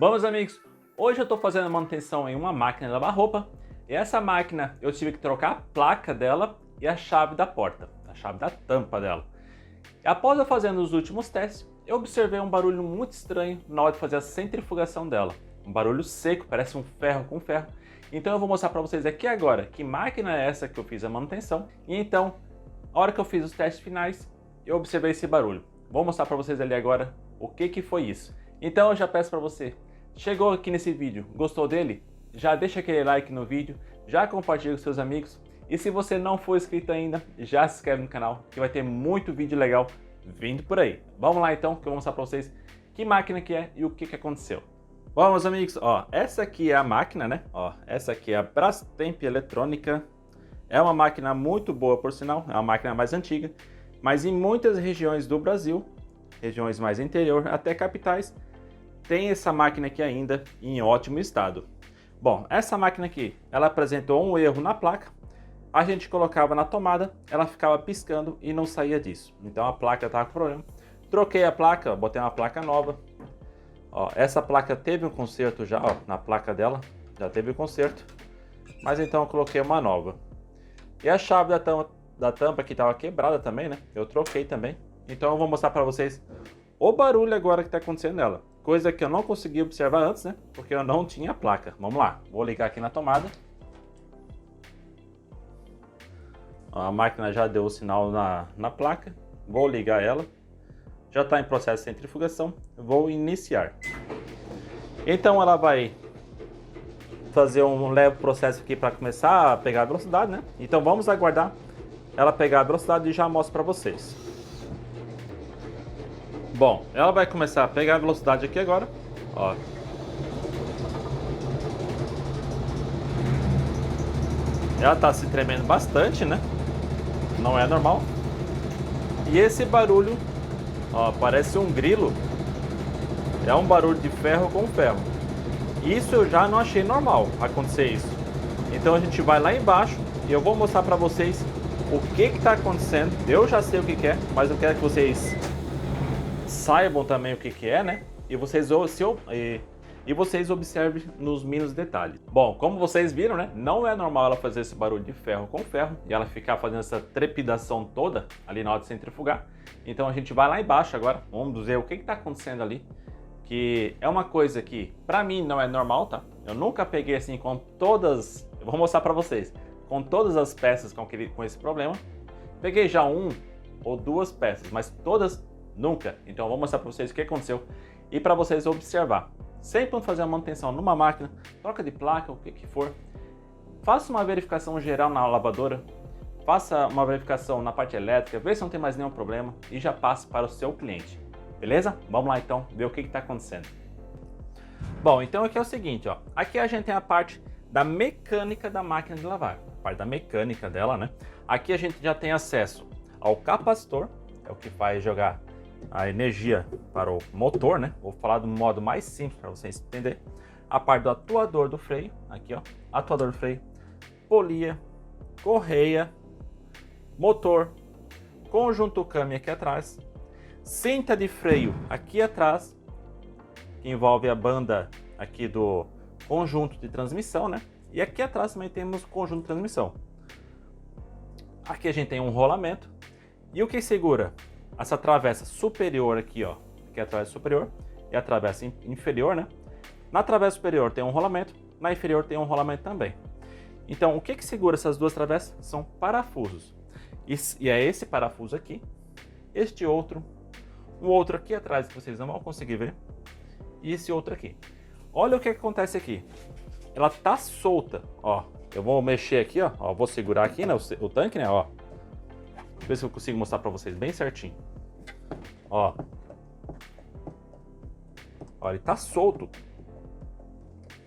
Bom, meus amigos, hoje eu estou fazendo manutenção em uma máquina de lavar roupa e essa máquina eu tive que trocar a placa dela e a chave da porta, a chave da tampa dela. E após eu fazendo os últimos testes, eu observei um barulho muito estranho na hora de fazer a centrifugação dela. Um barulho seco, parece um ferro com ferro. Então eu vou mostrar para vocês aqui agora que máquina é essa que eu fiz a manutenção. E então, a hora que eu fiz os testes finais, eu observei esse barulho. Vou mostrar para vocês ali agora o que foi isso. Então eu já peço para você, chegou aqui nesse vídeo, gostou dele? Já deixa aquele like no vídeo, já compartilha com seus amigos. E se você não for inscrito ainda, já se inscreve no canal, que vai ter muito vídeo legal vindo por aí. Vamos lá então, que eu vou mostrar para vocês que máquina que é e o que aconteceu. Bom, meus amigos, ó, essa aqui é a máquina, né? Ó, essa aqui é a Brastemp Eletrônica. É uma máquina muito boa, por sinal, é uma máquina mais antiga, mas em muitas regiões do Brasil, regiões mais interior, até capitais, tem essa máquina aqui ainda em ótimo estado. Bom, essa máquina aqui, ela apresentou um erro na placa. A gente colocava na tomada, ela ficava piscando e não saía disso. Então a placa estava com problema. Troquei a placa, botei uma placa nova. Ó, essa placa teve um conserto já, ó, na placa dela, já teve um conserto. Mas então eu coloquei uma nova. E a chave da tampa que estava quebrada também, né? Eu troquei também. Então eu vou mostrar para vocês o barulho agora que está acontecendo nela. Coisa que eu não consegui observar antes, né? Porque eu não tinha a placa. Vamos lá, vou ligar aqui na tomada. A máquina já deu o sinal na placa. Vou ligar ela. Já está em processo de centrifugação. Vou iniciar. Então ela vai fazer um leve processo aqui para começar a pegar a velocidade, né? Então vamos aguardar ela pegar a velocidade e já mostro para vocês. Bom, ela vai começar a pegar a velocidade aqui agora. Ó. Ela está se tremendo bastante, né? Não é normal. E esse barulho, ó, parece um grilo. É um barulho de ferro com ferro. Isso eu já não achei normal acontecer isso. Então a gente vai lá embaixo e eu vou mostrar para vocês o que está acontecendo. Eu já sei o que é, mas eu quero que vocês saibam também o que é, né? E vocês observem nos mínimos detalhes. Bom, como vocês viram, né? Não é normal ela fazer esse barulho de ferro com ferro e ela ficar fazendo essa trepidação toda ali na hora de centrifugar. Então a gente vai lá embaixo agora, vamos ver o que está acontecendo ali. Que é uma coisa que pra mim não é normal, tá? Eu nunca peguei assim com todas, eu vou mostrar pra vocês, com todas as peças com esse problema. Peguei já um ou duas peças, mas todas nunca. Então eu vou mostrar pra vocês o que aconteceu e pra vocês observar. Sempre quando fazer uma manutenção numa máquina, troca de placa, o que for, faça uma verificação geral na lavadora, faça uma verificação na parte elétrica, vê se não tem mais nenhum problema e já passe para o seu cliente. Beleza? Vamos lá então ver o que está acontecendo. Bom, então aqui é o seguinte, ó. Aqui a gente tem a parte da mecânica da máquina de lavar. A parte da mecânica dela, né? Aqui a gente já tem acesso ao capacitor, é o que faz jogar a energia para o motor, né? Vou falar do modo mais simples para vocês entenderem. A parte do atuador do freio, aqui ó, atuador do freio, polia, correia, motor, conjunto câmbio aqui atrás, cinta de freio aqui atrás, que envolve a banda aqui do conjunto de transmissão, né? E aqui atrás também temos o conjunto de transmissão. Aqui a gente tem um rolamento. E o que segura? Essa travessa superior aqui, ó. Aqui é a travessa superior e a travessa inferior, né? Na travessa superior tem um rolamento, na inferior tem um rolamento também. Então, o que segura essas duas travessas? São parafusos. E é esse parafuso aqui, este outro, o outro aqui atrás que vocês não vão conseguir ver, e esse outro aqui. Olha o que acontece aqui. Ela tá solta, ó. Eu vou mexer aqui, ó. Vou segurar aqui, né, o tanque, né, ó. Deixa eu ver se eu consigo mostrar para vocês bem certinho. Ó. Ó, ele tá solto.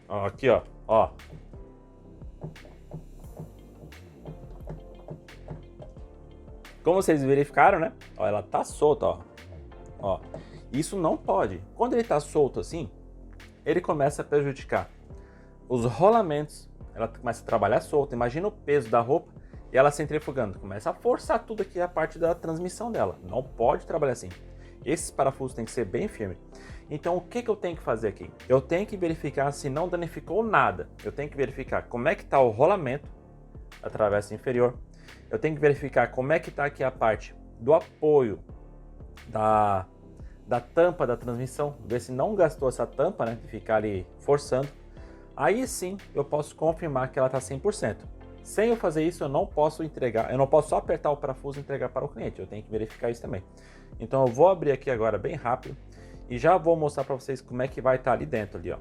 Ó, aqui, ó. Ó. Como vocês verificaram, né? Ó, ela tá solta, ó. Ó. Isso não pode. Quando ele tá solto assim, ele começa a prejudicar os rolamentos. Ela começa a trabalhar solta. Imagina o peso da roupa e ela centrifugando. Começa a forçar tudo aqui a parte da transmissão dela. Não pode trabalhar assim. Esses parafusos têm que ser bem firmes. Então o que eu tenho que fazer aqui? Eu tenho que verificar se não danificou nada. Eu tenho que verificar como é que está o rolamento da travessa inferior. Eu tenho que verificar como é que está aqui a parte do apoio da tampa da transmissão, ver se não gastou essa tampa, né, de ficar ali forçando. Aí sim eu posso confirmar que ela está 100%. Sem eu fazer isso, eu não posso entregar, eu não posso só apertar o parafuso e entregar para o cliente, eu tenho que verificar isso também. Então eu vou abrir aqui agora bem rápido e já vou mostrar para vocês como é que vai estar ali dentro, ali, ó,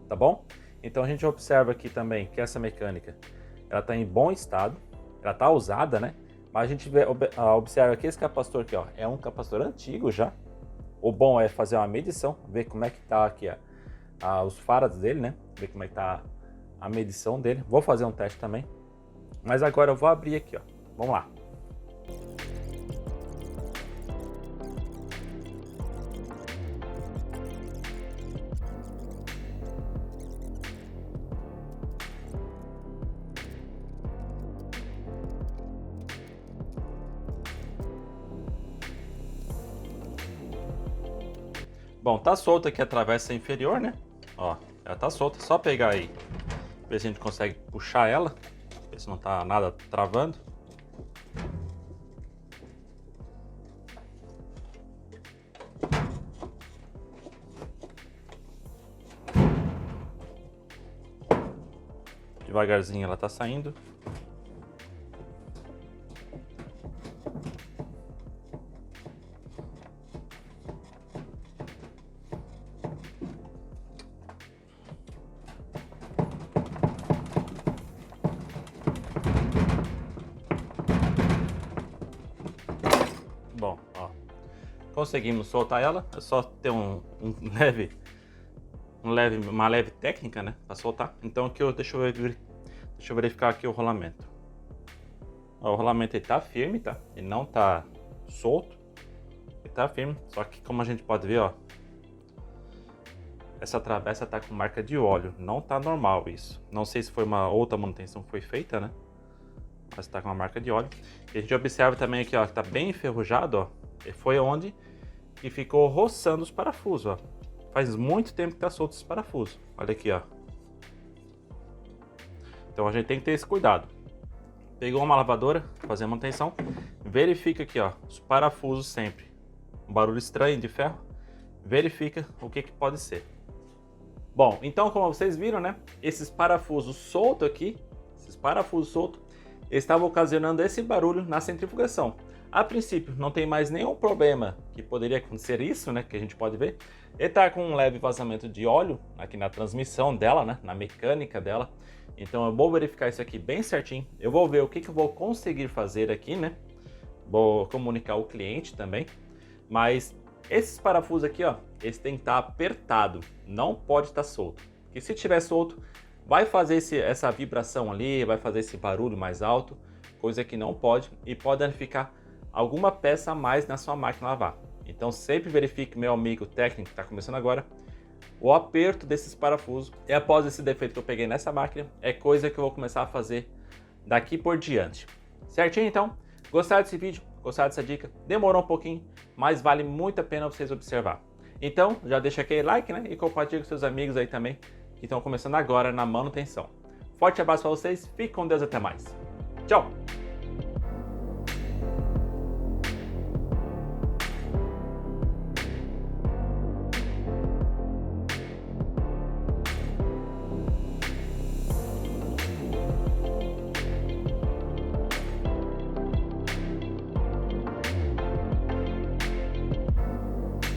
tá bom? Então a gente observa aqui também que essa mecânica, ela está em bom estado, ela está usada, né? Mas a gente observa que esse capacitor aqui, ó, é um capacitor antigo já. O bom é fazer uma medição, ver como é que tá aqui os farads dele, né? Ver como é que tá a medição dele. Vou fazer um teste também. Mas agora eu vou abrir aqui, ó. Vamos lá. Bom, tá solta aqui a travessa inferior, né? Ó, ela tá solta, só pegar aí, ver se a gente consegue puxar ela, ver se não tá nada travando. Devagarzinho ela tá saindo. Bom, ó, conseguimos soltar ela, é só ter uma leve técnica, né, para soltar. Então aqui deixa eu verificar aqui o rolamento. Ó, o rolamento ele tá firme, tá? Ele não tá solto, ele tá firme. Só que como a gente pode ver, ó, essa travessa tá com marca de óleo, não tá normal isso. Não sei se foi uma outra manutenção que foi feita, né? Mas tá com uma marca de óleo. E a gente observa também aqui, ó, que tá bem enferrujado, ó. E foi onde que ficou roçando os parafusos, ó. Faz muito tempo que tá solto esse parafuso. Olha aqui, ó. Então a gente tem que ter esse cuidado. Pegou uma lavadora, fazer a manutenção, verifica aqui, ó, os parafusos sempre. Um barulho estranho de ferro. Verifica o que pode ser. Bom, então como vocês viram, né? Esses parafusos soltos aqui, estavam ocasionando esse barulho na centrifugação. A princípio, não tem mais nenhum problema que poderia acontecer isso, né? Que a gente pode ver. Ele está com um leve vazamento de óleo aqui na transmissão dela, né? Na mecânica dela. Então eu vou verificar isso aqui bem certinho. Eu vou ver o que eu vou conseguir fazer aqui, né? Vou comunicar ao cliente também. Mas esses parafusos aqui, ó, eles têm que estar apertado. Não pode estar solto. Porque se estiver solto, vai fazer essa vibração ali, vai fazer esse barulho mais alto, coisa que não pode, e pode danificar alguma peça a mais na sua máquina lavar. Então sempre verifique, meu amigo técnico que está começando agora, o aperto desses parafusos. E após esse defeito que eu peguei nessa máquina, é coisa que eu vou começar a fazer daqui por diante. Certinho então? Gostaram desse vídeo? Gostaram dessa dica? Demorou um pouquinho, mas vale muito a pena vocês observar. Então já deixa aquele like, né? E compartilha com seus amigos aí também, que estão começando agora na manutenção. Forte abraço para vocês, fique com Deus, até mais. Tchau!